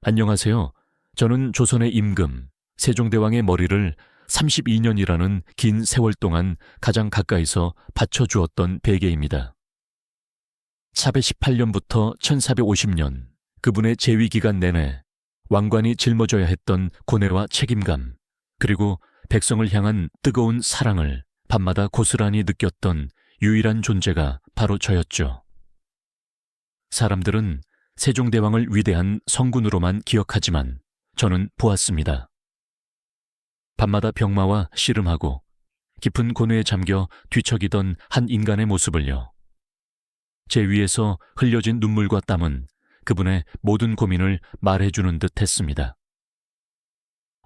안녕하세요. 저는 조선의 임금, 세종대왕의 머리를 32년이라는 긴 세월 동안 가장 가까이서 받쳐주었던 베개입니다. 418년부터 1450년, 그분의 재위 기간 내내 왕관이 짊어져야 했던 고뇌와 책임감, 그리고 백성을 향한 뜨거운 사랑을 밤마다 고스란히 느꼈던 유일한 존재가 바로 저였죠. 사람들은 세종대왕을 위대한 성군으로만 기억하지만 저는 보았습니다. 밤마다 병마와 씨름하고 깊은 고뇌에 잠겨 뒤척이던 한 인간의 모습을요. 제 위에서 흘려진 눈물과 땀은 그분의 모든 고민을 말해주는 듯 했습니다.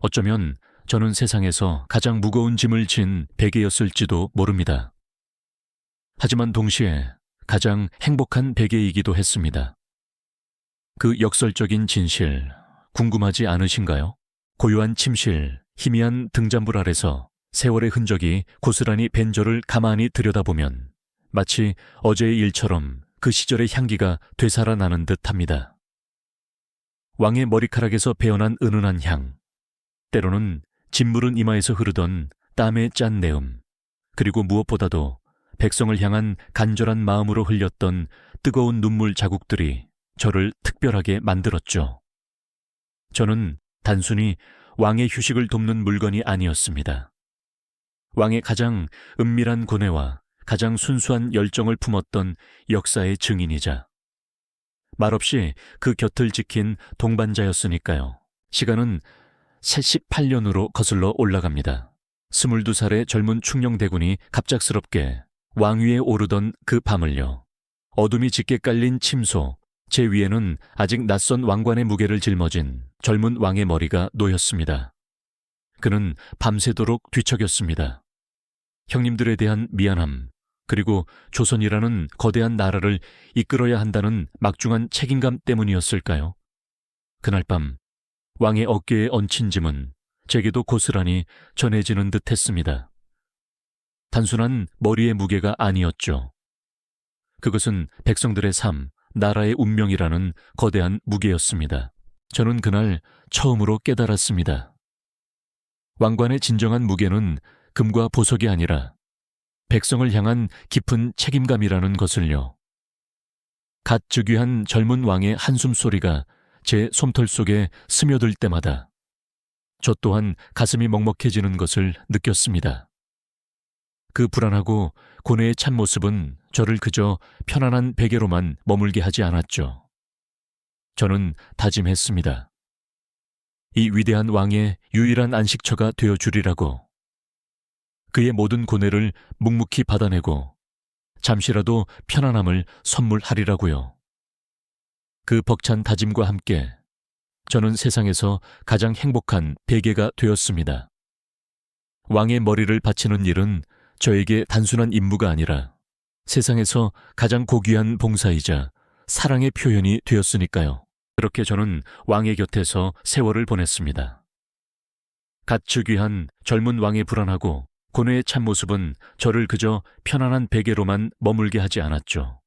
어쩌면 저는 세상에서 가장 무거운 짐을 진 베개였을지도 모릅니다. 하지만 동시에 가장 행복한 베개이기도 했습니다. 그 역설적인 진실, 궁금하지 않으신가요? 고요한 침실, 희미한 등잔불 아래서 세월의 흔적이 고스란히 밴 저를 가만히 들여다보면 마치 어제의 일처럼 그 시절의 향기가 되살아나는 듯합니다. 왕의 머리카락에서 배어난 은은한 향, 때로는 짓무른 이마에서 흐르던 땀의 짠 내음, 그리고 무엇보다도 백성을 향한 간절한 마음으로 흘렸던 뜨거운 눈물 자국들이 저를 특별하게 만들었죠. 저는 단순히 왕의 휴식을 돕는 물건이 아니었습니다. 왕의 가장 은밀한 고뇌와 가장 순수한 열정을 품었던 역사의 증인이자 말없이 그 곁을 지킨 동반자였으니까요. 시간은 48년으로 거슬러 올라갑니다. 22살의 젊은 충녕대군이 갑작스럽게 왕위에 오르던 그 밤을요. 어둠이 짙게 깔린 침소, 제 위에는 아직 낯선 왕관의 무게를 짊어진 젊은 왕의 머리가 놓였습니다. 그는 밤새도록 뒤척였습니다. 형님들에 대한 미안함, 그리고 조선이라는 거대한 나라를 이끌어야 한다는 막중한 책임감 때문이었을까요? 그날 밤 왕의 어깨에 얹힌 짐은 제게도 고스란히 전해지는 듯 했습니다. 단순한 머리의 무게가 아니었죠. 그것은 백성들의 삶, 나라의 운명이라는 거대한 무게였습니다. 저는 그날 처음으로 깨달았습니다. 왕관의 진정한 무게는 금과 보석이 아니라 백성을 향한 깊은 책임감이라는 것을요. 갓 즉위한 젊은 왕의 한숨 소리가 제 솜털 속에 스며들 때마다 저 또한 가슴이 먹먹해지는 것을 느꼈습니다. 그 불안하고 고뇌의 참모습은 저를 그저 편안한 베개로만 머물게 하지 않았죠. 저는 다짐했습니다. 이 위대한 왕의 유일한 안식처가 되어주리라고. 그의 모든 고뇌를 묵묵히 받아내고 잠시라도 편안함을 선물하리라고요. 그 벅찬 다짐과 함께 저는 세상에서 가장 행복한 베개가 되었습니다. 왕의 머리를 바치는 일은 저에게 단순한 임무가 아니라 세상에서 가장 고귀한 봉사이자 사랑의 표현이 되었으니까요. 그렇게 저는 왕의 곁에서 세월을 보냈습니다. 갓 즉위한 젊은 왕의 불안하고 고뇌의 참모습은 저를 그저 편안한 베개로만 머물게 하지 않았죠.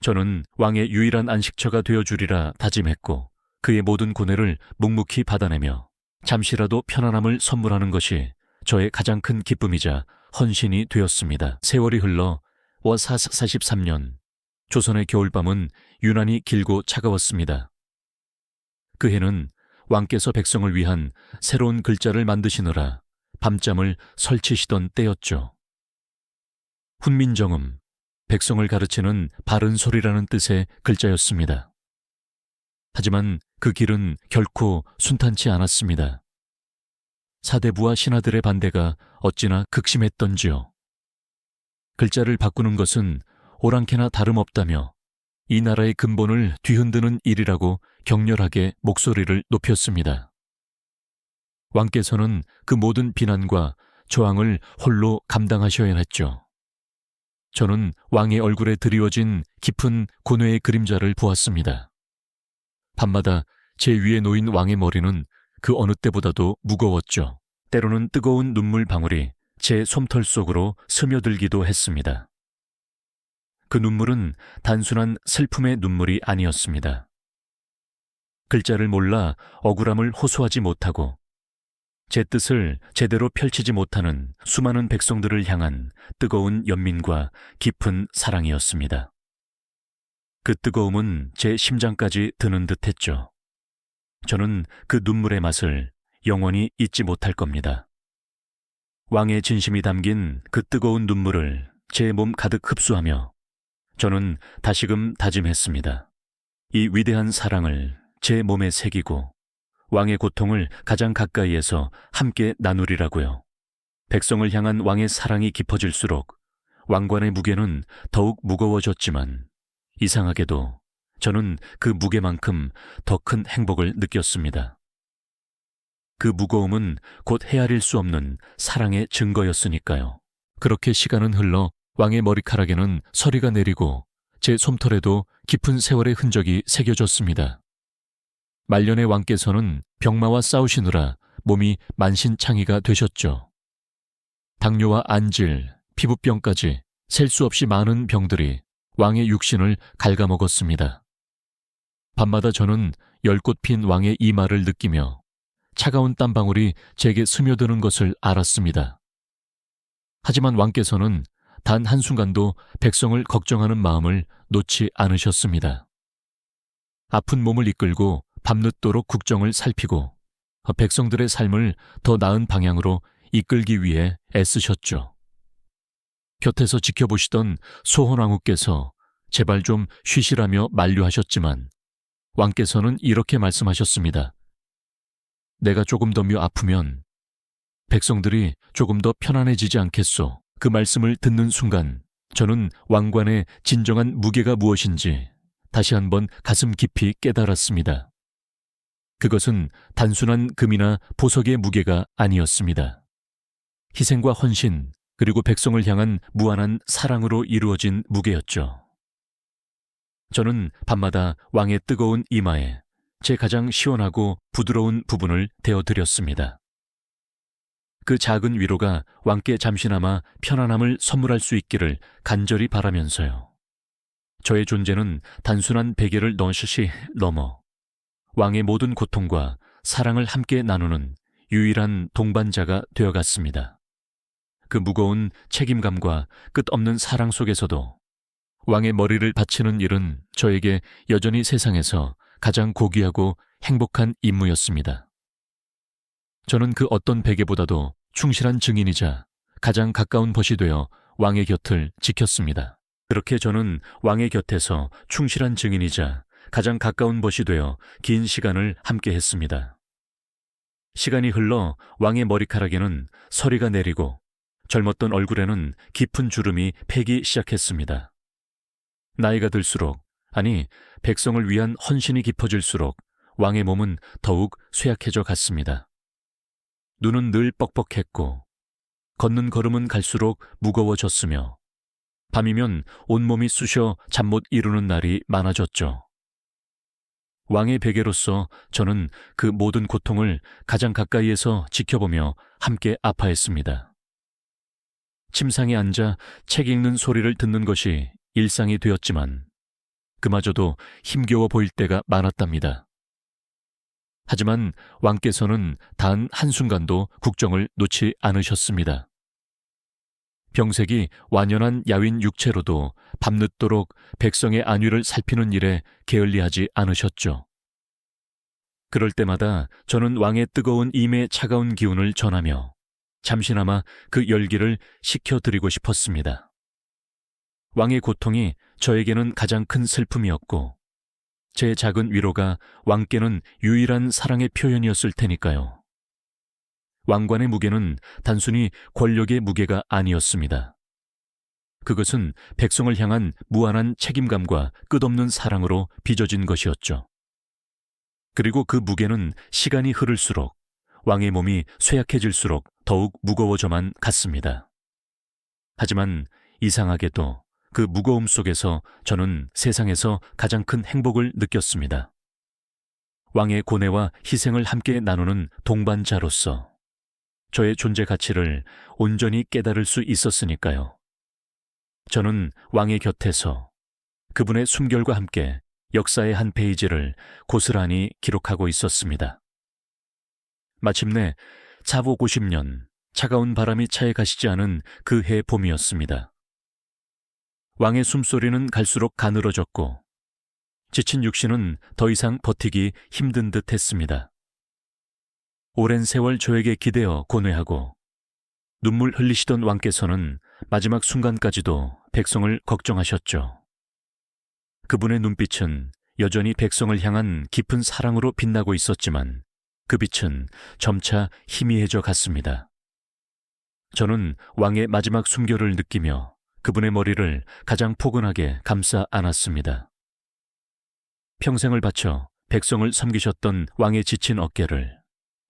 저는 왕의 유일한 안식처가 되어주리라 다짐했고 그의 모든 고뇌를 묵묵히 받아내며 잠시라도 편안함을 선물하는 것이 저의 가장 큰 기쁨이자 헌신이 되었습니다. 세월이 흘러 와사 43년, 조선의 겨울밤은 유난히 길고 차가웠습니다. 그 해는 왕께서 백성을 위한 새로운 글자를 만드시느라 밤잠을 설치시던 때였죠. 훈민정음, 백성을 가르치는 바른 소리라는 뜻의 글자였습니다. 하지만 그 길은 결코 순탄치 않았습니다. 사대부와 신하들의 반대가 어찌나 극심했던지요. 글자를 바꾸는 것은 오랑캐나 다름없다며 이 나라의 근본을 뒤흔드는 일이라고 격렬하게 목소리를 높였습니다. 왕께서는 그 모든 비난과 저항을 홀로 감당하셔야 했죠. 저는 왕의 얼굴에 드리워진 깊은 고뇌의 그림자를 보았습니다. 밤마다 제 위에 놓인 왕의 머리는 그 어느 때보다도 무거웠죠. 때로는 뜨거운 눈물 방울이 제 솜털 속으로 스며들기도 했습니다. 그 눈물은 단순한 슬픔의 눈물이 아니었습니다. 글자를 몰라 억울함을 호소하지 못하고 제 뜻을 제대로 펼치지 못하는 수많은 백성들을 향한 뜨거운 연민과 깊은 사랑이었습니다. 그 뜨거움은 제 심장까지 드는 듯했죠. 저는 그 눈물의 맛을 영원히 잊지 못할 겁니다. 왕의 진심이 담긴 그 뜨거운 눈물을 제 몸 가득 흡수하며 저는 다시금 다짐했습니다. 이 위대한 사랑을 제 몸에 새기고 왕의 고통을 가장 가까이에서 함께 나누리라고요. 백성을 향한 왕의 사랑이 깊어질수록 왕관의 무게는 더욱 무거워졌지만 이상하게도 저는 그 무게만큼 더 큰 행복을 느꼈습니다. 그 무거움은 곧 헤아릴 수 없는 사랑의 증거였으니까요. 그렇게 시간은 흘러 왕의 머리카락에는 서리가 내리고 제 솜털에도 깊은 세월의 흔적이 새겨졌습니다. 말년의 왕께서는 병마와 싸우시느라 몸이 만신창이가 되셨죠. 당뇨와 안질, 피부병까지 셀 수 없이 많은 병들이 왕의 육신을 갉아먹었습니다. 밤마다 저는 열꽃 핀 왕의 이마를 느끼며 차가운 땀방울이 제게 스며드는 것을 알았습니다. 하지만 왕께서는 단 한순간도 백성을 걱정하는 마음을 놓지 않으셨습니다. 아픈 몸을 이끌고 밤늦도록 국정을 살피고 백성들의 삶을 더 나은 방향으로 이끌기 위해 애쓰셨죠. 곁에서 지켜보시던 소헌왕후께서 제발 좀 쉬시라며 만류하셨지만 왕께서는 이렇게 말씀하셨습니다. 내가 조금 더 아프면 백성들이 조금 더 편안해지지 않겠소. 그 말씀을 듣는 순간 저는 왕관의 진정한 무게가 무엇인지 다시 한번 가슴 깊이 깨달았습니다. 그것은 단순한 금이나 보석의 무게가 아니었습니다. 희생과 헌신, 그리고 백성을 향한 무한한 사랑으로 이루어진 무게였죠. 저는 밤마다 왕의 뜨거운 이마에 제 가장 시원하고 부드러운 부분을 대어드렸습니다. 그 작은 위로가 왕께 잠시나마 편안함을 선물할 수 있기를 간절히 바라면서요. 저의 존재는 단순한 베개를 넣으시 넘어 왕의 모든 고통과 사랑을 함께 나누는 유일한 동반자가 되어갔습니다. 그 무거운 책임감과 끝없는 사랑 속에서도 왕의 머리를 바치는 일은 저에게 여전히 세상에서 가장 고귀하고 행복한 임무였습니다. 저는 그 어떤 베개보다도 충실한 증인이자 가장 가까운 벗이 되어 왕의 곁을 지켰습니다. 그렇게 저는 왕의 곁에서 충실한 증인이자 가장 가까운 벗이 되어 긴 시간을 함께 했습니다. 시간이 흘러 왕의 머리카락에는 서리가 내리고 젊었던 얼굴에는 깊은 주름이 패기 시작했습니다. 나이가 들수록, 아니 백성을 위한 헌신이 깊어질수록 왕의 몸은 더욱 쇠약해져 갔습니다. 눈은 늘 뻑뻑했고 걷는 걸음은 갈수록 무거워졌으며 밤이면 온몸이 쑤셔 잠 못 이루는 날이 많아졌죠. 왕의 베개로서 저는 그 모든 고통을 가장 가까이에서 지켜보며 함께 아파했습니다. 침상에 앉아 책 읽는 소리를 듣는 것이 일상이 되었지만 그마저도 힘겨워 보일 때가 많았답니다. 하지만 왕께서는 단 한순간도 국정을 놓지 않으셨습니다. 병색이 완연한 야윈 육체로도 밤늦도록 백성의 안위를 살피는 일에 게을리하지 않으셨죠. 그럴 때마다 저는 왕의 뜨거운 임의 차가운 기운을 전하며 잠시나마 그 열기를 식혀드리고 싶었습니다. 왕의 고통이 저에게는 가장 큰 슬픔이었고 제 작은 위로가 왕께는 유일한 사랑의 표현이었을 테니까요. 왕관의 무게는 단순히 권력의 무게가 아니었습니다. 그것은 백성을 향한 무한한 책임감과 끝없는 사랑으로 빚어진 것이었죠. 그리고 그 무게는 시간이 흐를수록 왕의 몸이 쇠약해질수록 더욱 무거워져만 갔습니다. 하지만 이상하게도 그 무거움 속에서 저는 세상에서 가장 큰 행복을 느꼈습니다. 왕의 고뇌와 희생을 함께 나누는 동반자로서 저의 존재 가치를 온전히 깨달을 수 있었으니까요. 저는 왕의 곁에서 그분의 숨결과 함께 역사의 한 페이지를 고스란히 기록하고 있었습니다. 마침내 자보 50년, 차가운 바람이 차에 가시지 않은 그 해 봄이었습니다. 왕의 숨소리는 갈수록 가늘어졌고 지친 육신은 더 이상 버티기 힘든 듯 했습니다. 오랜 세월 저에게 기대어 고뇌하고 눈물 흘리시던 왕께서는 마지막 순간까지도 백성을 걱정하셨죠. 그분의 눈빛은 여전히 백성을 향한 깊은 사랑으로 빛나고 있었지만 그 빛은 점차 희미해져 갔습니다. 저는 왕의 마지막 숨결을 느끼며 그분의 머리를 가장 포근하게 감싸 안았습니다. 평생을 바쳐 백성을 섬기셨던 왕의 지친 어깨를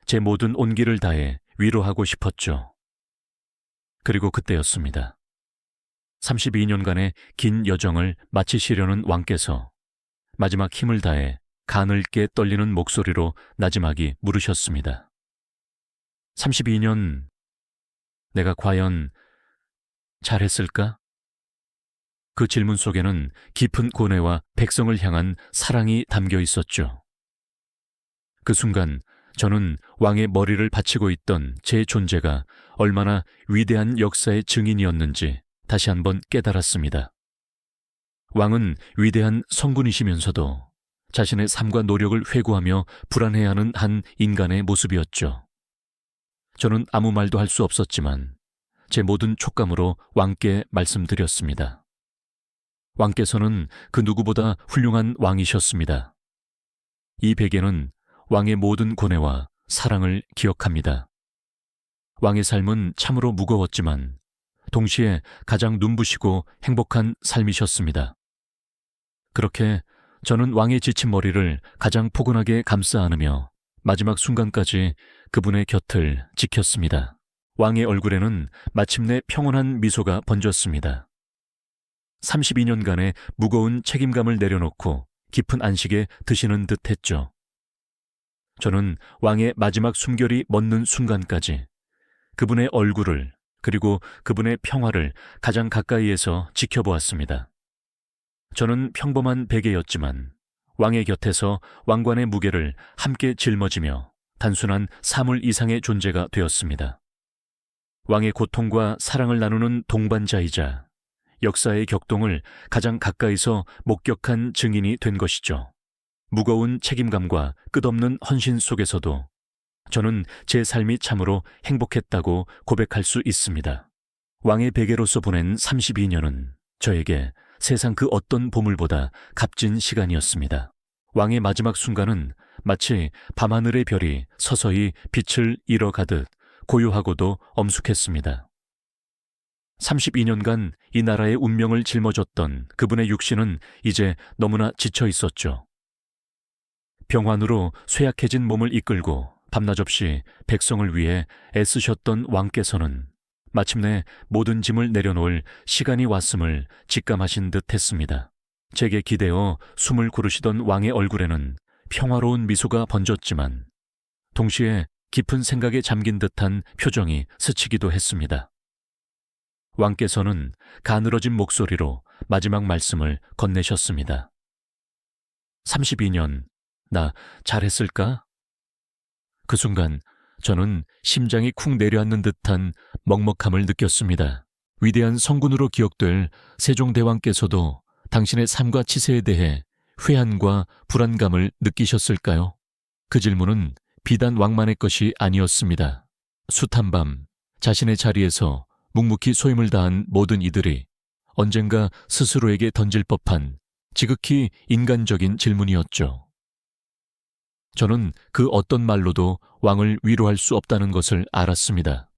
제 모든 온기를 다해 위로하고 싶었죠. 그리고 그때였습니다. 32년간의 긴 여정을 마치시려는 왕께서 마지막 힘을 다해 가늘게 떨리는 목소리로 나지막이 물으셨습니다. 32년, 내가 과연 잘했을까? 그 질문 속에는 깊은 고뇌와 백성을 향한 사랑이 담겨 있었죠. 그 순간 저는 왕의 머리를 받치고 있던 제 존재가 얼마나 위대한 역사의 증인이었는지 다시 한번 깨달았습니다. 왕은 위대한 성군이시면서도 자신의 삶과 노력을 회고하며 불안해하는 한 인간의 모습이었죠. 저는 아무 말도 할 수 없었지만 제 모든 촉감으로 왕께 말씀드렸습니다. 왕께서는 그 누구보다 훌륭한 왕이셨습니다. 이 베개는 왕의 모든 고뇌와 사랑을 기억합니다. 왕의 삶은 참으로 무거웠지만 동시에 가장 눈부시고 행복한 삶이셨습니다. 그렇게 저는 왕의 지친 머리를 가장 포근하게 감싸 안으며 마지막 순간까지 그분의 곁을 지켰습니다. 왕의 얼굴에는 마침내 평온한 미소가 번졌습니다. 32년간의 무거운 책임감을 내려놓고 깊은 안식에 드시는 듯 했죠. 저는 왕의 마지막 숨결이 멎는 순간까지 그분의 얼굴을 그리고 그분의 평화를 가장 가까이에서 지켜보았습니다. 저는 평범한 베개였지만 왕의 곁에서 왕관의 무게를 함께 짊어지며 단순한 사물 이상의 존재가 되었습니다. 왕의 고통과 사랑을 나누는 동반자이자 역사의 격동을 가장 가까이서 목격한 증인이 된 것이죠. 무거운 책임감과 끝없는 헌신 속에서도 저는 제 삶이 참으로 행복했다고 고백할 수 있습니다. 왕의 베개로서 보낸 32년은 저에게 세상 그 어떤 보물보다 값진 시간이었습니다. 왕의 마지막 순간은 마치 밤하늘의 별이 서서히 빛을 잃어가듯 고요하고도 엄숙했습니다. 32년간 이 나라의 운명을 짊어졌던 그분의 육신은 이제 너무나 지쳐 있었죠. 병환으로 쇠약해진 몸을 이끌고 밤낮없이 백성을 위해 애쓰셨던 왕께서는 마침내 모든 짐을 내려놓을 시간이 왔음을 직감하신 듯 했습니다. 제게 기대어 숨을 고르시던 왕의 얼굴에는 평화로운 미소가 번졌지만 동시에 깊은 생각에 잠긴 듯한 표정이 스치기도 했습니다. 왕께서는 가늘어진 목소리로 마지막 말씀을 건네셨습니다. 32년, 나 잘했을까? 그 순간 저는 심장이 쿵 내려앉는 듯한 먹먹함을 느꼈습니다. 위대한 성군으로 기억될 세종대왕께서도 당신의 삶과 치세에 대해 회한과 불안감을 느끼셨을까요? 그 질문은 비단 왕만의 것이 아니었습니다. 숱한 밤 자신의 자리에서 묵묵히 소임을 다한 모든 이들이 언젠가 스스로에게 던질 법한 지극히 인간적인 질문이었죠. 저는 그 어떤 말로도 왕을 위로할 수 없다는 것을 알았습니다.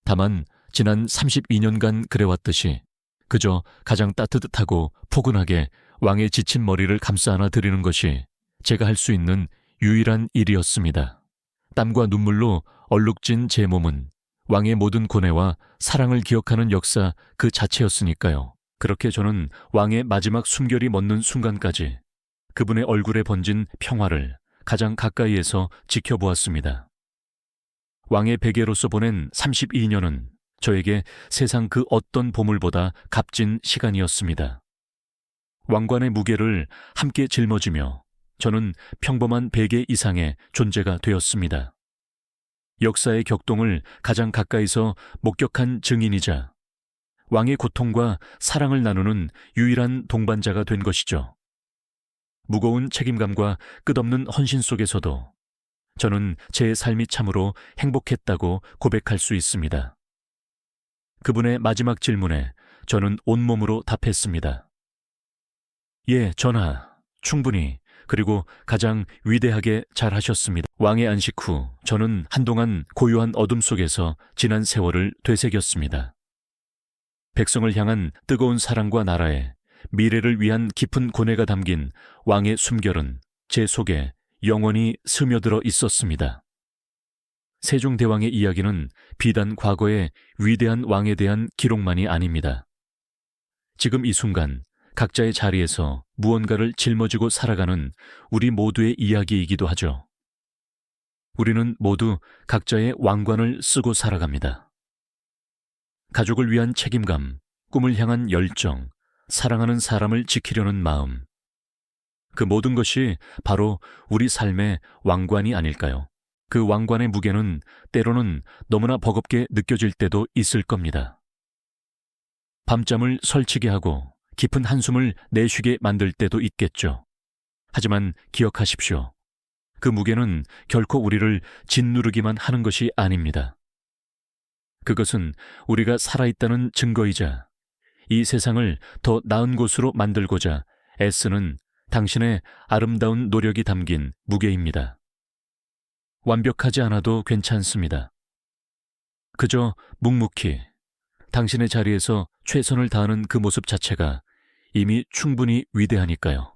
다만 지난 32년간 그래왔듯이 그저 가장 따뜻하고 포근하게 왕의 지친 머리를 감싸 안아 드리는 것이 제가 할 수 있는 유일한 일이었습니다. 땀과 눈물로 얼룩진 제 몸은 왕의 모든 고뇌와 사랑을 기억하는 역사 그 자체였으니까요. 그렇게 저는 왕의 마지막 숨결이 멎는 순간까지 그분의 얼굴에 번진 평화를 가장 가까이에서 지켜보았습니다. 왕의 베개로서 보낸 32년은 저에게 세상 그 어떤 보물보다 값진 시간이었습니다. 왕관의 무게를 함께 짊어지며 저는 평범한 베개 이상의 존재가 되었습니다. 역사의 격동을 가장 가까이서 목격한 증인이자 왕의 고통과 사랑을 나누는 유일한 동반자가 된 것이죠. 무거운 책임감과 끝없는 헌신 속에서도 저는 제 삶이 참으로 행복했다고 고백할 수 있습니다. 그분의 마지막 질문에 저는 온몸으로 답했습니다. 예, 전하, 충분히, 그리고 가장 위대하게 잘하셨습니다. 왕의 안식 후 저는 한동안 고요한 어둠 속에서 지난 세월을 되새겼습니다. 백성을 향한 뜨거운 사랑과 나라에 미래를 위한 깊은 고뇌가 담긴 왕의 숨결은 제 속에 영원히 스며들어 있었습니다. 세종대왕의 이야기는 비단 과거의 위대한 왕에 대한 기록만이 아닙니다. 지금 이 순간 각자의 자리에서 무언가를 짊어지고 살아가는 우리 모두의 이야기이기도 하죠. 우리는 모두 각자의 왕관을 쓰고 살아갑니다. 가족을 위한 책임감, 꿈을 향한 열정, 사랑하는 사람을 지키려는 마음. 그 모든 것이 바로 우리 삶의 왕관이 아닐까요? 그 왕관의 무게는 때로는 너무나 버겁게 느껴질 때도 있을 겁니다. 밤잠을 설치게 하고 깊은 한숨을 내쉬게 만들 때도 있겠죠. 하지만 기억하십시오. 그 무게는 결코 우리를 짓누르기만 하는 것이 아닙니다. 그것은 우리가 살아있다는 증거이자 이 세상을 더 나은 곳으로 만들고자 애쓰는 당신의 아름다운 노력이 담긴 무게입니다. 완벽하지 않아도 괜찮습니다. 그저 묵묵히 당신의 자리에서 최선을 다하는 그 모습 자체가 이미 충분히 위대하니까요.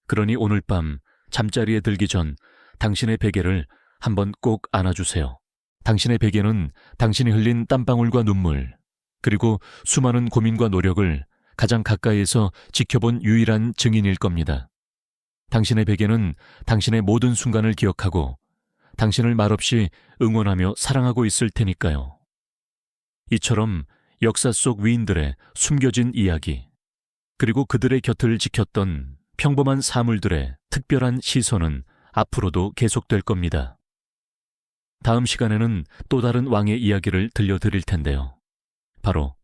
그러니 오늘 밤 잠자리에 들기 전 당신의 베개를 한번 꼭 안아주세요. 당신의 베개는 당신이 흘린 땀방울과 눈물, 그리고 수많은 고민과 노력을 가장 가까이에서 지켜본 유일한 증인일 겁니다. 당신의 베개는 당신의 모든 순간을 기억하고 당신을 말없이 응원하며 사랑하고 있을 테니까요. 이처럼 역사 속 위인들의 숨겨진 이야기, 그리고 그들의 곁을 지켰던 평범한 사물들의 특별한 시선은 앞으로도 계속될 겁니다. 다음 시간에는 또 다른 왕의 이야기를 들려드릴 텐데요. 바로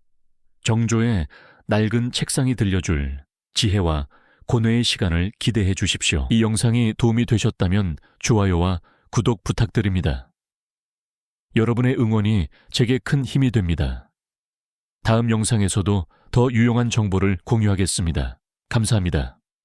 정조의 낡은 책상이 들려줄 지혜와 고뇌의 시간을 기대해 주십시오. 이 영상이 도움이 되셨다면 좋아요와 구독 부탁드립니다. 여러분의 응원이 제게 큰 힘이 됩니다. 다음 영상에서도 더 유용한 정보를 공유하겠습니다. 감사합니다.